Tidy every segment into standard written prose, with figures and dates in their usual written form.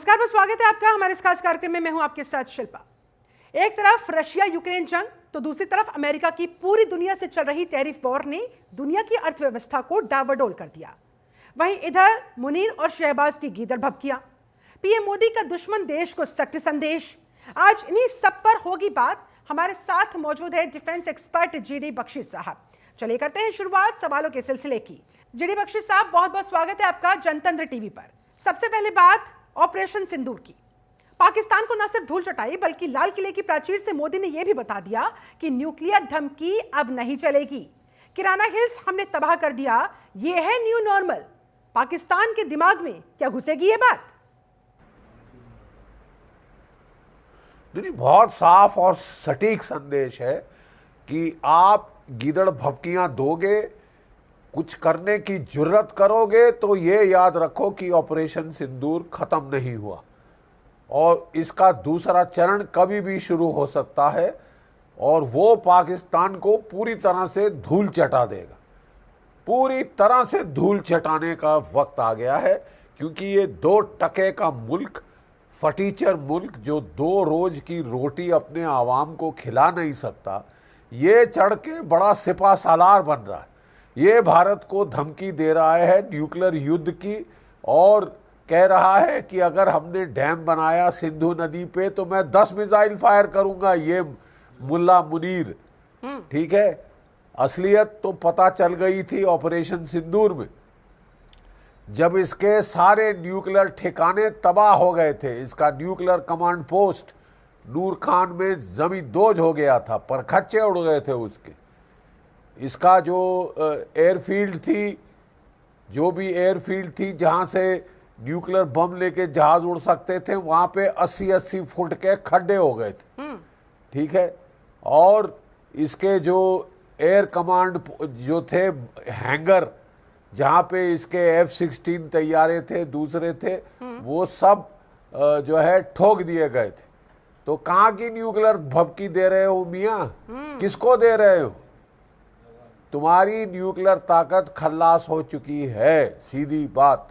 नमस्कार, बहुत स्वागत है आपका हमारे इस खास कार्यक्रम में। मैं हूं आपके साथ शिल्पा। एक तरफ रशिया यूक्रेन जंग, तो दूसरी तरफ अमेरिका की पूरी दुनिया से चल रही टैरिफ वॉर ने दुनिया की अर्थव्यवस्था को डावाडोल कर दिया। वहीं इधर मुनीर और शहबाज की गीदड़ भभकियां, पीएम मोदी का दुश्मन देश को सख्त संदेश। आज इन्हीं सब पर होगी बात। हमारे साथ मौजूद है डिफेंस एक्सपर्ट जीडी बख्शी साहब। चलिए करते हैं शुरुआत सवालों के सिलसिले की। जीडी बख्शी साहब, बहुत बहुत स्वागत है आपका जनतंत्र टीवी पर। सबसे पहले बात ऑपरेशन सिंदूर की। पाकिस्तान को न सिर्फ धूल चटाई बल्कि लाल किले की प्राचीर से मोदी ने यह भी बता दिया कि न्यूक्लियर धमकी अब नहीं चलेगी। किराना हिल्स हमने तबाह कर दिया, यह है न्यू नॉर्मल। पाकिस्तान के दिमाग में क्या घुसेगी ये बात? नहीं, बहुत साफ और सटीक संदेश है कि आप गीदड़ भभकियां दोगे, कुछ करने की जुर्रत करोगे तो ये याद रखो कि ऑपरेशन सिंदूर खत्म नहीं हुआ और इसका दूसरा चरण कभी भी शुरू हो सकता है और वो पाकिस्तान को पूरी तरह से धूल चटा देगा। पूरी तरह से धूल चटाने का वक्त आ गया है, क्योंकि ये 2 टके का मुल्क, फटीचर मुल्क जो 2 रोज की रोटी अपने आवाम को खिला नहीं सकता, ये चढ़ के बड़ा सिपा सालार बन रहा है। ये भारत को धमकी दे रहा है न्यूक्लियर युद्ध की और कह रहा है कि अगर हमने डैम बनाया सिंधु नदी पे तो मैं 10 मिसाइल फायर करूंगा। ये मुल्ला मुनीर, ठीक है, असलियत तो पता चल गई थी ऑपरेशन सिंदूर में, जब इसके सारे न्यूक्लियर ठिकाने तबाह हो गए थे। इसका न्यूक्लियर कमांड पोस्ट नूर खान में जमींदोज हो गया था, परखच्चे उड़ गए थे उसके। इसका जो एयरफील्ड थी, जो भी एयरफील्ड थी जहां से न्यूक्लियर बम लेके जहाज उड़ सकते थे, वहां पे 80-80 फुट के खड्डे हो गए थे, ठीक है। और इसके जो एयर कमांड जो थे हैंगर, जहां पे इसके F-16 तैयारे थे, दूसरे थे, वो सब जो है ठोक दिए गए थे। तो कहां की न्यूक्लियर भभकी दे रहे हो मियां? किसको दे रहे हो? तुम्हारी न्यूक्लियर ताकत खल्लास हो चुकी है, सीधी बात।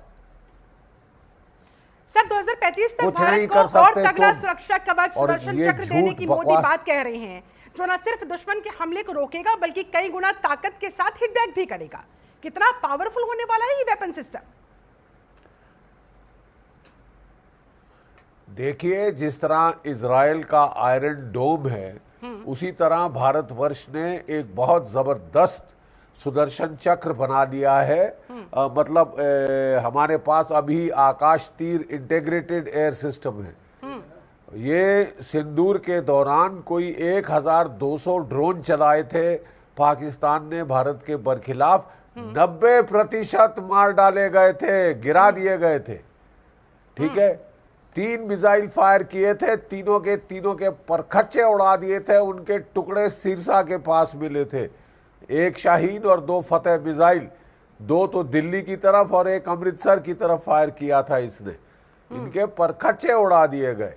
सर 2035 तक भारत को और तगड़ा सुरक्षा कवच, सुदर्शन चक्र देने की मोदी बात कह रहे हैं, जो न सिर्फ दुश्मन के हमले को रोकेगा बल्कि कई गुना ताकत के साथ हिट बैक भी करेगा। कितना पावरफुल होने वाला है ये वेपन सिस्टम? देखिए, जिस तरह इजराइल का आयरन डोम है, उसी तरह भारतवर्ष ने एक बहुत जबरदस्त सुदर्शन चक्र बना लिया है। मतलब हमारे पास अभी आकाश तीर इंटीग्रेटेड एयर सिस्टम है। ये सिंदूर के दौरान कोई 1200 ड्रोन चलाए थे पाकिस्तान ने भारत के बरखिलाफ, 90% मार डाले गए थे, गिरा दिए गए थे, ठीक है। 3 मिसाइल फायर किए थे, तीनों के परखच्चे उड़ा दिए थे, उनके टुकड़े सिरसा के पास मिले थे। 1 शाहीन और 2 फतेह मिसाइल, 2 तो दिल्ली की तरफ और 1 अमृतसर की तरफ फायर किया था इसने। इनके परखच्चे उड़ा दिए गए।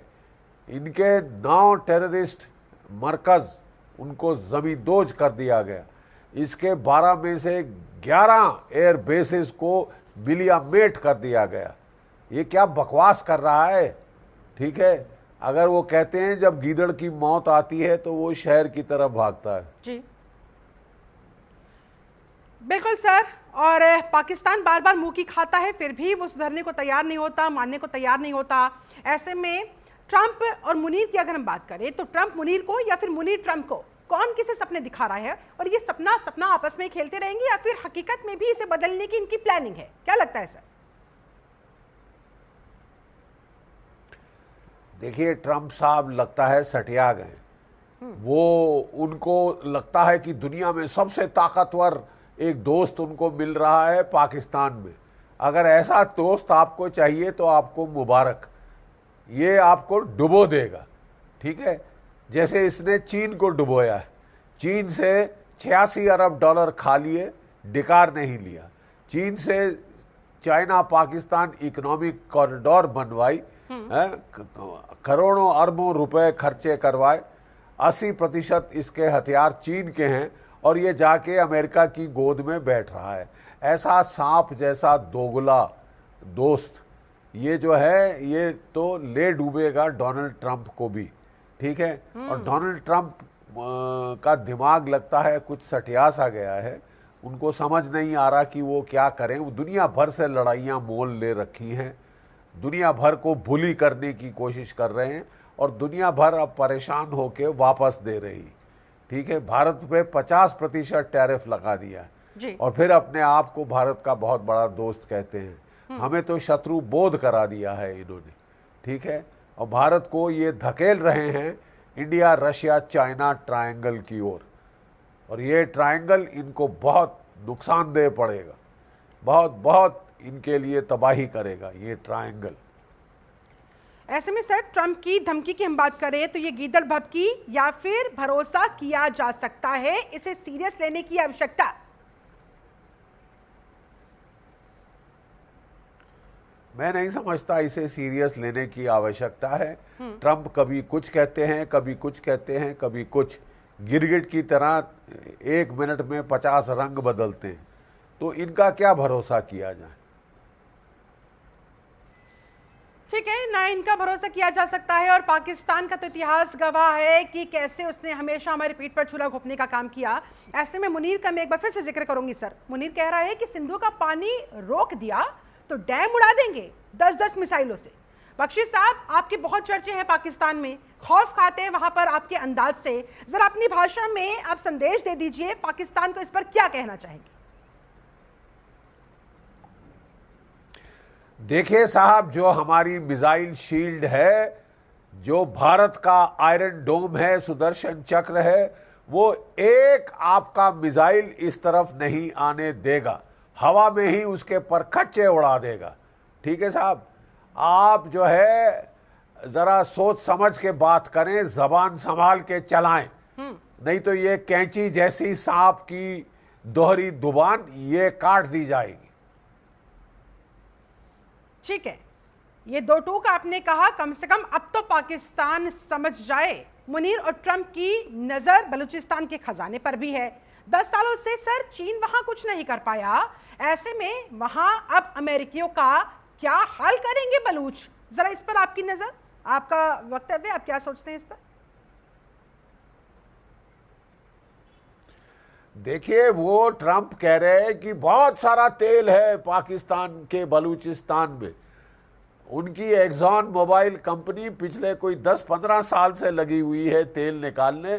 इनके 9 टेररिस्ट मरकज, उनको जमींदोज कर दिया गया। इसके 12 में से 11 एयर बेसिस को बिलियामेट कर दिया गया। ये क्या बकवास कर रहा है, ठीक है। अगर वो कहते हैं जब गीदड़ की मौत आती है तो वो शहर की तरफ भागता है। जी बिल्कुल सर। और पाकिस्तान बार बार मुंह की खाता है, फिर भी वो सुधरने को तैयार नहीं होता, मानने को तैयार नहीं होता। ऐसे में ट्रंप और मुनीर की अगर हम बात करें तो ट्रंप मुनीर को या फिर मुनीर ट्रंप को, कौन किसे सपने दिखा रहा है? और ये सपना आपस में खेलते रहेंगे या फिर हकीकत में भी इसे बदलने की इनकी प्लानिंग है? क्या लगता है सर? देखिए, ट्रंप साहब लगता है सटिया गए। वो उनको लगता है कि दुनिया में सबसे ताकतवर एक दोस्त उनको मिल रहा है पाकिस्तान में। अगर ऐसा दोस्त आपको चाहिए तो आपको मुबारक, ये आपको डुबो देगा, ठीक है। जैसे इसने चीन को डुबोया है। चीन से 86 अरब डॉलर खा लिए, डिकार नहीं लिया। चीन से चाइना पाकिस्तान इकोनॉमिक कॉरिडोर बनवाई, करोड़ों अरबों रुपए खर्चे करवाए। 80% इसके हथियार चीन के हैं और ये जाके अमेरिका की गोद में बैठ रहा है। ऐसा सांप जैसा दोगला दोस्त ये जो है ये तो ले डूबेगा डोनाल्ड ट्रंप को भी, ठीक है। और डोनाल्ड ट्रंप का दिमाग लगता है कुछ सटिया सा गया है, उनको समझ नहीं आ रहा कि वो क्या करें। वो दुनिया भर से लड़ाइयाँ मोल ले रखी हैं, दुनिया भर को बुली करने की कोशिश कर रहे हैं और दुनिया भर अब परेशान होकर वापस दे रही, ठीक है। भारत पे 50% टैरिफ लगा दिया जी। और फिर अपने आप को भारत का बहुत बड़ा दोस्त कहते हैं। हमें तो शत्रु बोध करा दिया है इन्होंने, ठीक है। और भारत को ये धकेल रहे हैं इंडिया रशिया चाइना ट्रायंगल की ओर, और ये ट्रायंगल इनको बहुत नुकसानदेह पड़ेगा, बहुत बहुत इनके लिए तबाही करेगा ये ट्रायंगल। ऐसे में सर ट्रंप की धमकी की हम बात करें तो ये गीदड़ भभकी या फिर भरोसा किया जा सकता है, इसे सीरियस लेने की आवश्यकता? मैं नहीं समझता इसे सीरियस लेने की आवश्यकता है। ट्रंप कभी कुछ कहते हैं, कभी कुछ कहते हैं, कभी कुछ, गिरगिट की तरह 1 मिनट में 50 रंग बदलते हैं, तो इनका क्या भरोसा किया जाए। ठीक है, ना इनका भरोसा किया जा सकता है और पाकिस्तान का तो इतिहास गवाह है कि कैसे उसने हमेशा हमारे पीठ पर छुरा घोंपने का काम किया। ऐसे में मुनीर का मैं एक बार फिर से जिक्र करूंगी सर। मुनीर कह रहा है कि सिंधु का पानी रोक दिया तो डैम उड़ा देंगे 10-10 मिसाइलों से। बख्शी साहब, आपके बहुत चर्चे हैं पाकिस्तान में, खौफ खाते हैं वहां पर आपके अंदाज से, जरा अपनी भाषा में आप संदेश दे दीजिए, पाकिस्तान को इस पर क्या कहना चाहेंगे? देखिए साहब, जो हमारी मिसाइल शील्ड है, जो भारत का आयरन डोम है, सुदर्शन चक्र है, वो एक आपका मिसाइल इस तरफ नहीं आने देगा, हवा में ही उसके परखच्चे उड़ा देगा, ठीक है साहब। आप जो है जरा सोच समझ के बात करें, जबान संभाल के चलाएं, नहीं तो ये कैंची जैसी सांप की दोहरी जुबान ये काट दी जाएगी। ठीक है, ये दो टूक आपने कहा, कम से कम अब तो पाकिस्तान समझ जाए। मुनीर और ट्रंप की नजर बलूचिस्तान के खजाने पर भी है। 10 सालों से सर चीन वहां कुछ नहीं कर पाया, ऐसे में वहां अब अमेरिकियों का क्या हाल करेंगे बलूच? जरा इस पर आपकी नजर, आपका वक्तव्य, आप क्या सोचते हैं इस पर? देखिए, वो ट्रंप कह रहे हैं कि बहुत सारा तेल है पाकिस्तान के बलूचिस्तान में। उनकी एक्सॉन मोबाइल कंपनी पिछले कोई 10-15 साल से लगी हुई है तेल निकालने,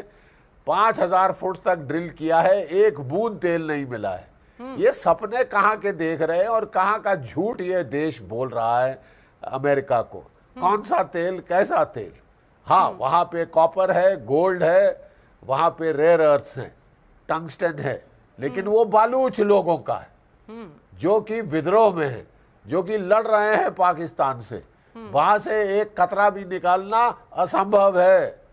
5000 फुट तक ड्रिल किया है, एक बूंद तेल नहीं मिला है। ये सपने कहाँ के देख रहे हैं और कहाँ का झूठ ये देश बोल रहा है अमेरिका को। कौन सा तेल, कैसा तेल? हाँ, वहां पे कॉपर है, गोल्ड है, वहां पे रेयर अर्थ्स हैं, टंगस्टन है, लेकिन वो बालूच लोगों का है जो कि विद्रोह में है, जो कि लड़ रहे हैं पाकिस्तान से। वहां से एक कतरा भी निकालना असंभव है।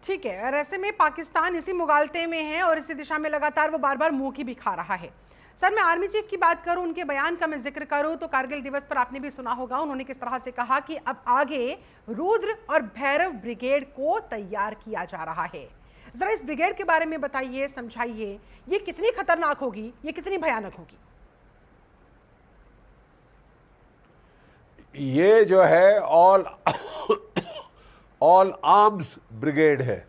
ठीक है, और ऐसे में पाकिस्तान इसी मुगालते में है और इसी दिशा में लगातार वो बार बार मुंह की भी खा रहा है। सर, मैं आर्मी चीफ की बात करूं, उनके बयान का मैं जिक्र करूं तो कारगिल दिवस पर आपने भी सुना होगा उन्होंने किस तरह से कहा कि अब आगे रुद्र और भैरव ब्रिगेड को तैयार किया जा रहा है। जरा इस ब्रिगेड के बारे में बताइए, समझाइए, ये कितनी खतरनाक होगी, ये कितनी भयानक होगी? ये जो है ऑल आर्म्स ब्रिगेड है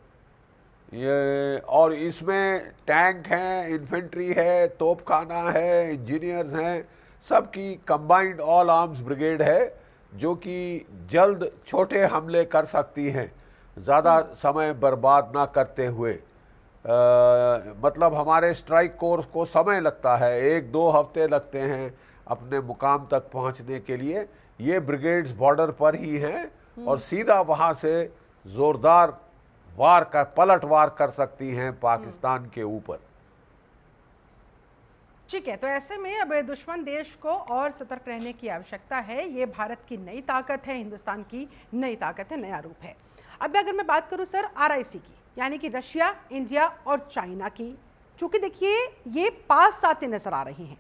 ये, और इसमें टैंक हैं, इन्फेंट्री है, तोपखाना है, इंजीनियर्स हैं, सबकी कंबाइंड ऑल आर्म्स ब्रिगेड है, जो कि जल्द छोटे हमले कर सकती हैं, ज़्यादा समय बर्बाद ना करते हुए। मतलब हमारे स्ट्राइक कोर्स को समय लगता है, 1-2 हफ्ते लगते हैं अपने मुकाम तक पहुंचने के लिए। ये ब्रिगेड्स बॉर्डर पर ही हैं और सीधा वहां से जोरदार पलटवार कर सकती हैं पाकिस्तान के ऊपर। ठीक है, तो ऐसे में अब दुश्मन देश को और सतर्क रहने की आवश्यकता है। ये भारत की नई ताकत है, हिंदुस्तान की नई ताकत है, नया रूप है। अब अगर मैं बात करूं सर RIC की, यानी कि रशिया, इंडिया और चाइना की, चूंकि देखिए ये पास आते नजर आ रही हैं।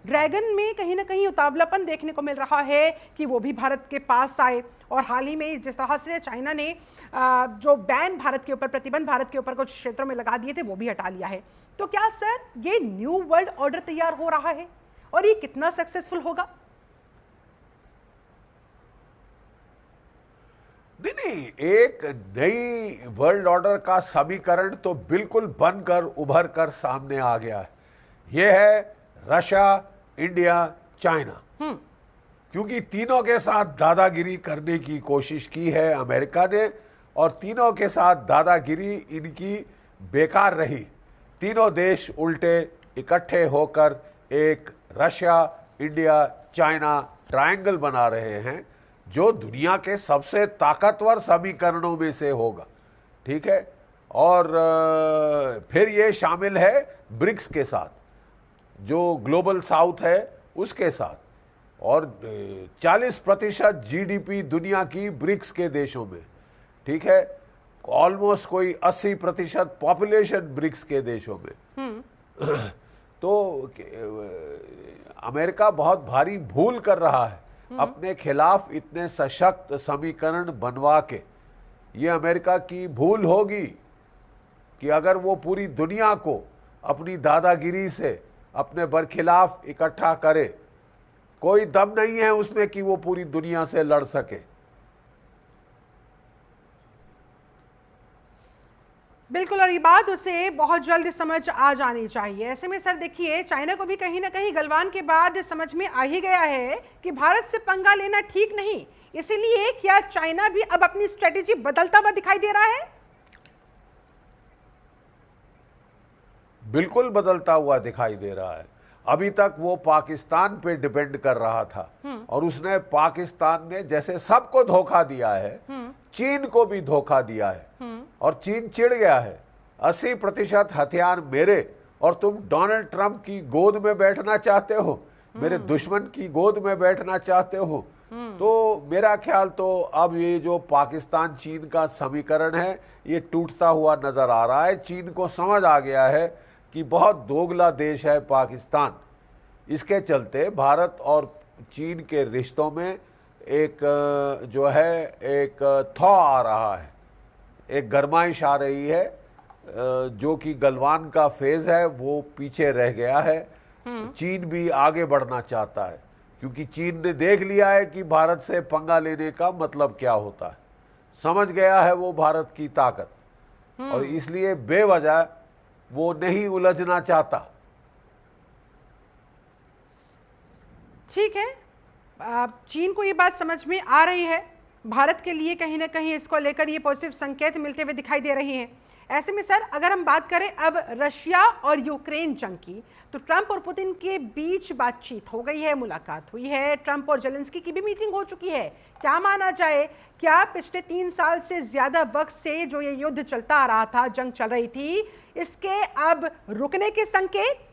ड्रैगन में कहीं ना कहीं उतावलापन देखने को मिल रहा है कि वो भी भारत के पास आए, और हाल ही में जिस तरह से चाइना ने जो बैन भारत के ऊपर, प्रतिबंध भारत के ऊपर कुछ क्षेत्रों में लगा दिए थे, वो भी हटा लिया है। तो क्या सर ये न्यू वर्ल्ड ऑर्डर तैयार हो रहा है और ये कितना सक्सेसफुल होगा? नहीं, एक नई वर्ल्ड ऑर्डर का समीकरण तो बिल्कुल बनकर उभर कर सामने आ गया है। यह है रशिया, इंडिया, चाइना। क्योंकि तीनों के साथ दादागिरी करने की कोशिश की है अमेरिका ने, और तीनों के साथ दादागिरी इनकी बेकार रही। तीनों देश उल्टे इकट्ठे होकर एक रशिया, इंडिया, चाइना ट्रायंगल बना रहे हैं, जो दुनिया के सबसे ताकतवर समीकरणों में से होगा। ठीक है, और फिर ये शामिल है ब्रिक्स के साथ, जो ग्लोबल साउथ है उसके साथ, और 40% जीडीपी दुनिया की ब्रिक्स के देशों में। ठीक है, ऑलमोस्ट कोई 80% पॉपुलेशन ब्रिक्स के देशों में। तो अमेरिका बहुत भारी भूल कर रहा है अपने खिलाफ इतने सशक्त समीकरण बनवा के। ये अमेरिका की भूल होगी कि अगर वो पूरी दुनिया को अपनी दादागिरी से अपने बरखिलाफ इकट्ठा करे, कोई दम नहीं है उसमें कि वो पूरी दुनिया से लड़ सके। बिल्कुल, और ये बात उसे बहुत जल्द समझ आ जानी चाहिए। ऐसे में सर देखिए, चाइना को भी कहीं ना कहीं गलवान के बाद समझ में आ ही गया है कि भारत से पंगा लेना ठीक नहीं। इसीलिए क्या चाइना भी अब अपनी स्ट्रेटेजी बदलता हुआ दिखाई दे रहा है? बिल्कुल बदलता हुआ दिखाई दे रहा है। अभी तक वो पाकिस्तान पे डिपेंड कर रहा था, और उसने पाकिस्तान में जैसे सबको धोखा दिया है, चीन को भी धोखा दिया है, और चीन चिढ़ गया है। 80% हथियार मेरे, और तुम डोनाल्ड ट्रंप की गोद में बैठना चाहते हो, मेरे दुश्मन की गोद में बैठना चाहते हो। तो मेरा ख्याल तो अब ये जो पाकिस्तान चीन का समीकरण है, ये टूटता हुआ नजर आ रहा है। चीन को समझ आ गया है कि बहुत दोगला देश है पाकिस्तान। इसके चलते भारत और चीन के रिश्तों में एक जो है एक थॉ आ रहा है, एक गरमाइश आ रही है, जो कि गलवान का फेज है वो पीछे रह गया है। चीन भी आगे बढ़ना चाहता है, क्योंकि चीन ने देख लिया है कि भारत से पंगा लेने का मतलब क्या होता है। समझ गया है वो भारत की ताकत, और इसलिए बेवजह वो नहीं उलझना चाहता। ठीक है, चीन को ये बात समझ में आ रही है। भारत के लिए कहीं ना कहीं इसको लेकर ये पॉजिटिव संकेत मिलते हुए दिखाई दे रही हैं। ऐसे में सर, अगर हम बात करें अब रशिया और यूक्रेन जंग की, तो ट्रंप और पुतिन के बीच बातचीत हो गई है, मुलाकात हुई है, ट्रंप और जेलेंस्की की भी मीटिंग हो चुकी है। क्या माना जाए, क्या पिछले 3 साल से ज्यादा वक्त से जो ये युद्ध चलता आ रहा था, जंग चल रही थी, इसके अब रुकने के संकेत?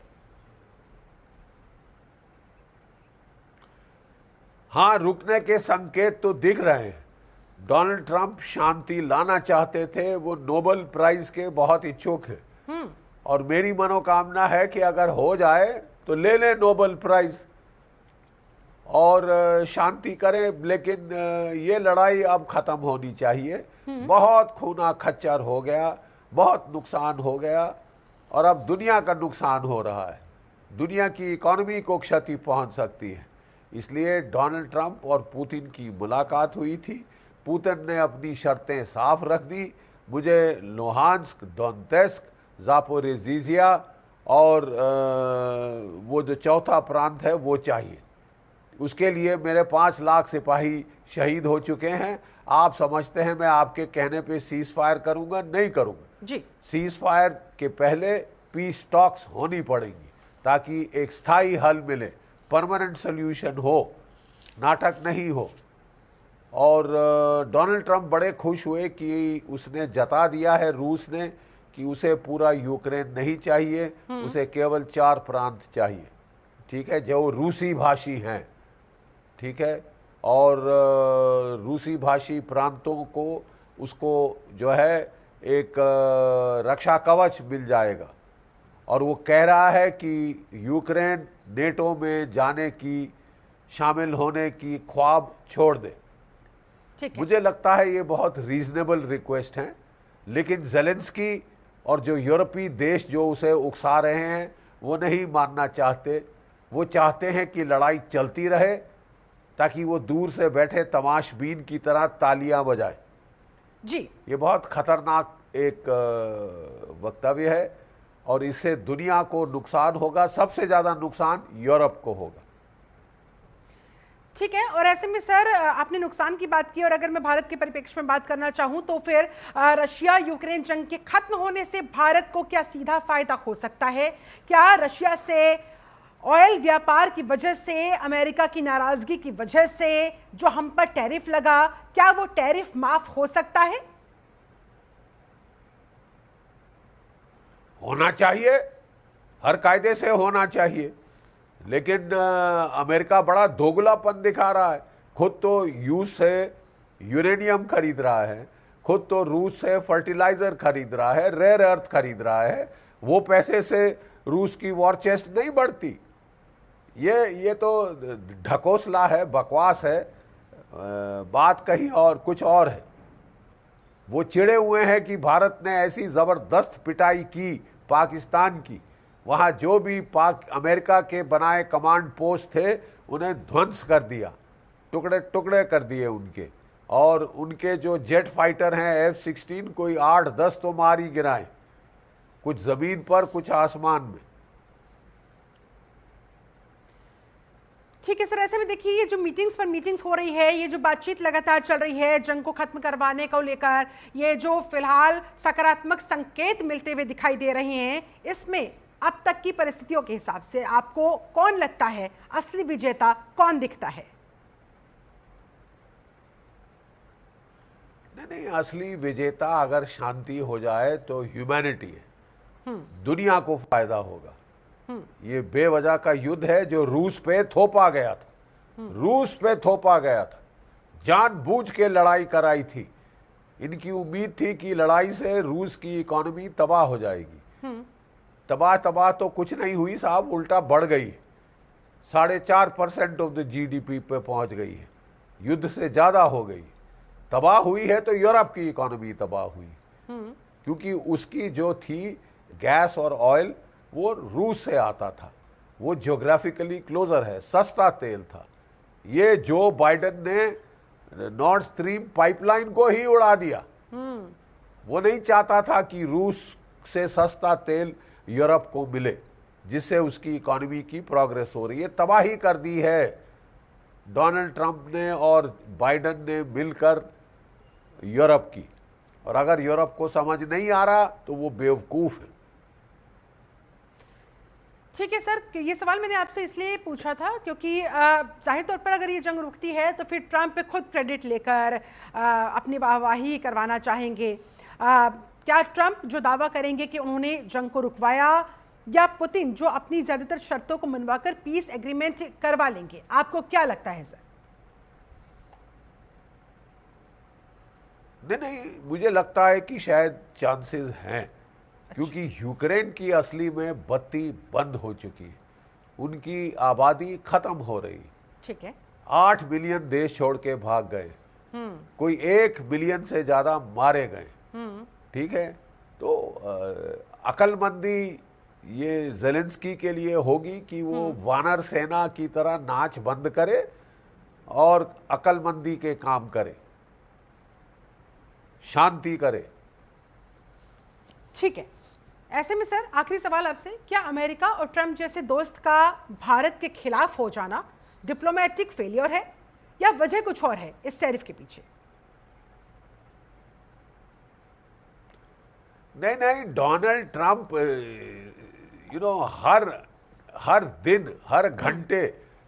हाँ, रुकने के संकेत तो दिख रहे हैं। डोनाल्ड ट्रंप शांति लाना चाहते थे, वो नोबेल प्राइज के बहुत इच्छुक हैं, और मेरी मनोकामना है कि अगर हो जाए तो ले लें नोबेल प्राइज और शांति करें। लेकिन ये लड़ाई अब खत्म होनी चाहिए। बहुत खूना खच्चर हो गया, बहुत नुकसान हो गया, और अब दुनिया का नुकसान हो रहा है। दुनिया की इकोनॉमी को क्षति पहुंच सकती है। इसलिए डोनाल्ड ट्रंप और पुतिन की मुलाकात हुई थी। पुतिन ने अपनी शर्तें साफ रख दी, मुझे लुहांस्क, डोनेत्स्क, जापोरिजिया और वो जो चौथा प्रांत है वो चाहिए। उसके लिए मेरे 5 लाख सिपाही शहीद हो चुके हैं। आप समझते हैं मैं आपके कहने पे सीज फायर करूंगा? नहीं करूंगा जी। सीज फायर के पहले पीस टॉक्स होनी पड़ेंगी, ताकि एक स्थायी हल मिले, परमानेंट सोल्यूशन हो, नाटक नहीं हो। और डोनाल्ड ट्रंप बड़े खुश हुए कि उसने जता दिया है, रूस ने, कि उसे पूरा यूक्रेन नहीं चाहिए, उसे केवल 4 प्रांत चाहिए। ठीक है, जो रूसी भाषी हैं। ठीक है, और रूसी भाषी प्रांतों को उसको जो है एक रक्षा कवच मिल जाएगा। और वो कह रहा है कि यूक्रेन नेटो में जाने की, शामिल होने की ख्वाब छोड़ दे। मुझे लगता है ये बहुत रीजनेबल रिक्वेस्ट है, लेकिन जेलेंस्की और जो यूरोपीय देश जो उसे उकसा रहे हैं वो नहीं मानना चाहते। वो चाहते हैं कि लड़ाई चलती रहे ताकि वो दूर से बैठे तमाशबीन की तरह तालियां बजाए। जी, ये बहुत खतरनाक एक वक्तव्य है और इससे दुनिया को नुकसान होगा, सबसे ज्यादा नुकसान यूरोप को होगा। ठीक है। और ऐसे में सर, आपने नुकसान की बात की और अगर मैं भारत के परिप्रेक्ष्य में बात करना चाहूं तो फिर रशिया यूक्रेन जंग के खत्म होने से भारत को क्या सीधा फायदा हो सकता है? क्या रशिया से ऑयल व्यापार की वजह से, अमेरिका की नाराजगी की वजह से जो हम पर टैरिफ लगा, क्या वो टैरिफ माफ हो सकता है? होना चाहिए, हर कायदे से होना चाहिए, लेकिन अमेरिका बड़ा दोगलापन दिखा रहा है। खुद तो रूस से यूरेनियम खरीद रहा है, खुद तो रूस से फर्टिलाइजर खरीद रहा है, रेयर अर्थ खरीद रहा है। वो पैसे से रूस की वॉर चेस्ट नहीं बढ़ती। ये तो ढकोसला है, बकवास है, बात कहीं और कुछ और है। वो चिढ़े हुए हैं कि भारत ने ऐसी जबरदस्त पिटाई की पाकिस्तान की, वहां जो भी अमेरिका के बनाए कमांड पोस्ट थे उन्हें ध्वंस कर दिया, टुकड़े टुकड़े कर दिए उनके। और उनके जो जेट फाइटर हैं F-16, कोई 8-10 तो मार ही गिराए, कुछ जमीन पर कुछ आसमान में। ठीक है सर, ऐसे में देखिए ये जो मीटिंग्स पर मीटिंग्स हो रही है, ये जो बातचीत लगातार चल रही है जंग को खत्म करवाने को लेकर, ये जो फिलहाल सकारात्मक संकेत मिलते हुए दिखाई दे रहे हैं, इसमें अब तक की परिस्थितियों के हिसाब से आपको कौन लगता है असली विजेता, कौन दिखता है? नहीं, असली विजेता अगर शांति हो जाए तो ह्यूमैनिटी है, दुनिया को फायदा होगा। ये बेवजह का युद्ध है जो रूस पे थोपा गया था, रूस पे थोपा गया था, जानबूझ के लड़ाई कराई थी। इनकी उम्मीद थी कि लड़ाई से रूस की इकोनॉमी तबाह हो जाएगी। तबाह तो कुछ नहीं हुई साहब, उल्टा बढ़ गई, 4.5% ऑफ द GDP पे पहुंच गई है, युद्ध से ज्यादा हो गई। तबाह हुई है तो यूरोप की इकोनॉमी तबाह हुई, क्योंकि उसकी जो थी गैस और ऑयल वो रूस से आता था, वो ज्योग्राफिकली क्लोजर है, सस्ता तेल था। ये जो बाइडेन ने नॉर्थ स्ट्रीम पाइपलाइन को ही उड़ा दिया। वो नहीं चाहता था कि रूस से सस्ता तेल यूरोप को मिले, जिससे उसकी इकोनॉमी की प्रोग्रेस हो रही है। तबाही कर दी है डोनाल्ड ट्रंप ने और बाइडेन ने मिलकर यूरोप की, और अगर यूरोप को समझ नहीं आ रहा तो वो बेवकूफ है। ठीक है सर, ये सवाल मैंने आपसे इसलिए पूछा था क्योंकि जाहिर तौर पर अगर ये जंग रुकती है तो फिर ट्रंप पे खुद क्रेडिट लेकर अपनी वाहवाही करवाना चाहेंगे। क्या ट्रंप जो दावा करेंगे कि उन्होंने जंग को रुकवाया, या पुतिन जो अपनी ज्यादातर शर्तों को मनवाकर पीस एग्रीमेंट करवा लेंगे? आपको क्या लगता है सर? नहीं, मुझे लगता है कि शायद चांसेस हैं, क्योंकि यूक्रेन की असली में बत्ती बंद हो चुकी है, उनकी आबादी खत्म हो रही। ठीक है, 8 बिलियन देश छोड़ के भाग गए, कोई 1 बिलियन से ज्यादा मारे गए। ठीक है, तो अकलमंदी ये जेलेंस्की के लिए होगी कि वो वानर सेना की तरह नाच बंद करे और अकलमंदी के काम करे, शांति करे। ठीक है। ऐसे में सर, आखिरी सवाल आपसे, क्या अमेरिका और ट्रंप जैसे दोस्त का भारत के खिलाफ हो जाना डिप्लोमेटिक फेलियर है, या वजह कुछ और है इस टैरिफ के पीछे? नहीं, डोनाल्ड ट्रंप हर दिन, हर घंटे,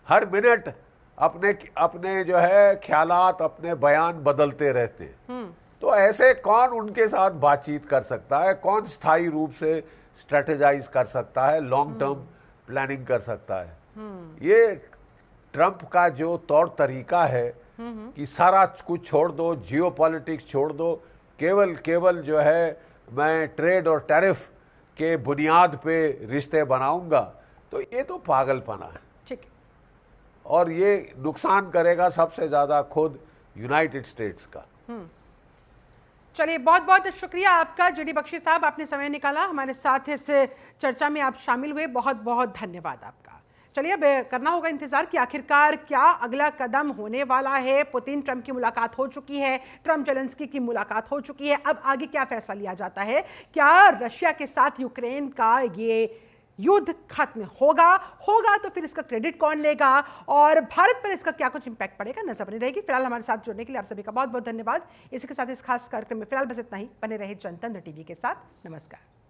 हर मिनट अपने जो है ख्यालात, अपने बयान बदलते रहते हैं। तो ऐसे कौन उनके साथ बातचीत कर सकता है, कौन स्थायी रूप से स्ट्रेटेजाइज कर सकता है, लॉन्ग टर्म प्लानिंग कर सकता है? ये ट्रंप का जो तौर तरीका है कि सारा कुछ छोड़ दो, जियोपॉलिटिक्स छोड़ दो, केवल जो है मैं ट्रेड और टैरिफ के बुनियाद पे रिश्ते बनाऊंगा, तो ये तो पागलपना है। ठीक है। और ये नुकसान करेगा सबसे ज्यादा खुद यूनाइटेड स्टेट्स का। चलिए, बहुत बहुत शुक्रिया आपका जीडी बख्शी साहब, आपने समय निकाला हमारे साथ इस चर्चा में आप शामिल हुए, बहुत बहुत धन्यवाद आपका। चलिए अब करना होगा इंतजार कि आखिरकार क्या अगला कदम होने वाला है। पुतिन ट्रंप की मुलाकात हो चुकी है, ट्रंप जेलेंस्की की मुलाकात हो चुकी है, अब आगे क्या फैसला लिया जाता है। क्या रशिया के साथ यूक्रेन का ये युद्ध खत्म होगा तो फिर इसका क्रेडिट कौन लेगा और भारत पर इसका क्या कुछ इंपैक्ट पड़ेगा, नजर बनी रहेगी। फिलहाल हमारे साथ जुड़ने के लिए आप सभी का बहुत बहुत धन्यवाद। इसी के साथ इस खास कार्यक्रम में फिलहाल बस इतना ही। बने रहे जनतंत्र टीवी के साथ। नमस्कार।